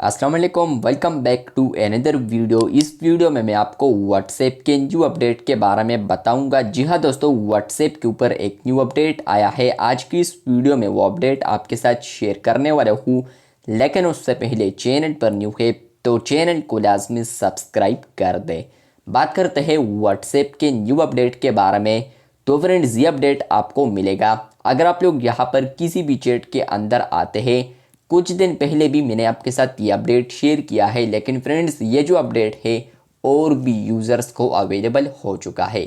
अस्सलाम वालेकुम, welcome back to another video. इस वीडियो में मैं आपको व्हाट्सएप के न्यू अपडेट के बारे में बताऊंगा। जी हाँ दोस्तों, व्हाट्सएप के ऊपर एक न्यू अपडेट आया है। आज की इस वीडियो में वो अपडेट आपके साथ शेयर करने वाला हूँ, लेकिन उससे पहले चैनल पर न्यू है तो चैनल को लाजमी सब्सक्राइब कर दे। बात करते हैं व्हाट्सएप के न्यू अपडेट के बारे में। तो फ्रेंड्स, ये अपडेट आपको मिलेगा अगर आप लोग यहाँ पर किसी भी चैट के अंदर आते हैं। कुछ दिन पहले भी मैंने आपके साथ ये अपडेट शेयर किया है, लेकिन फ्रेंड्स ये जो अपडेट है और भी यूज़र्स को अवेलेबल हो चुका है।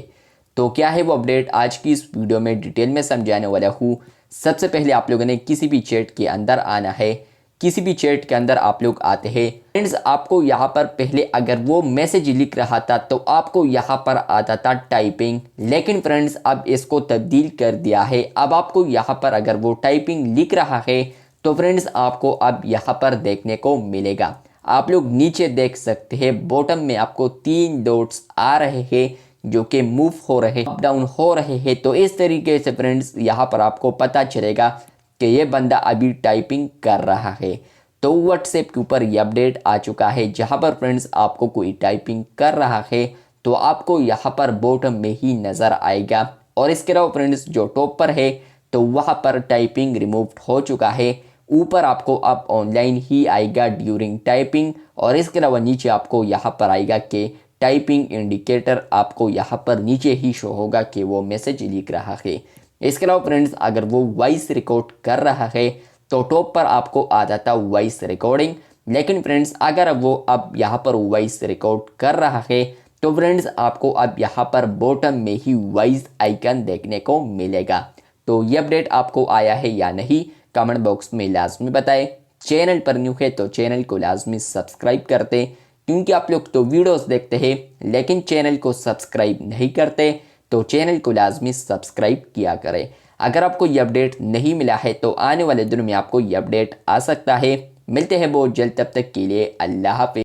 तो क्या है वो अपडेट, आज की इस वीडियो में डिटेल में समझाने वाला हूँ। सबसे पहले आप लोगों ने किसी भी चैट के अंदर आना है। किसी भी चैट के अंदर आप लोग आते हैं फ्रेंड्स, आपको यहाँ पर पहले अगर वो मैसेज लिख रहा था तो आपको यहाँ पर आता था टाइपिंग, लेकिन फ्रेंड्स अब इसको तब्दील कर दिया है। अब आपको यहाँ पर अगर वो टाइपिंग लिख रहा है तो फ्रेंड्स आपको अब यहाँ पर देखने को मिलेगा। आप लोग नीचे देख सकते हैं, बॉटम में आपको 3 डॉट्स आ रहे हैं जो कि मूव हो रहे, अप डाउन हो रहे हैं। तो इस तरीके से फ्रेंड्स यहाँ पर आपको पता चलेगा कि ये बंदा अभी टाइपिंग कर रहा है। तो व्हाट्सएप के ऊपर ये अपडेट आ चुका है, जहाँ पर फ्रेंड्स आपको कोई टाइपिंग कर रहा है तो आपको यहाँ पर बॉटम में ही नज़र आएगा। और इसके अलावा फ्रेंड्स जो टॉप पर है तो वहाँ पर टाइपिंग रिमूव हो चुका है। ऊपर आपको अब ऑनलाइन ही आएगा ड्यूरिंग टाइपिंग, और इसके अलावा नीचे आपको यहाँ पर आएगा कि टाइपिंग इंडिकेटर आपको यहाँ पर नीचे ही शो होगा कि वो मैसेज लिख रहा है। इसके अलावा फ्रेंड्स अगर वो वॉइस रिकॉर्ड कर रहा है तो टॉप पर आपको आ जाता वॉइस रिकॉर्डिंग, लेकिन फ्रेंड्स अगर वो अब यहाँ पर वॉइस रिकॉर्ड कर रहा है तो फ्रेंड्स आपको अब यहाँ पर बॉटम में ही वॉइस आइकन देखने को मिलेगा। तो ये अपडेट आपको आया है या नहीं, कमेंट बॉक्स में लाजमी बताएं। चैनल पर न्यू है तो चैनल को लाजमी सब्सक्राइब करते, क्योंकि आप लोग तो वीडियोस देखते हैं लेकिन चैनल को सब्सक्राइब नहीं करते। तो चैनल को लाजमी सब्सक्राइब किया करें। अगर आपको ये अपडेट नहीं मिला है तो आने वाले दिनों में आपको ये अपडेट आ सकता है। मिलते हैं बहुत जल्द, तब तक के लिए अल्लाह हाफिज़।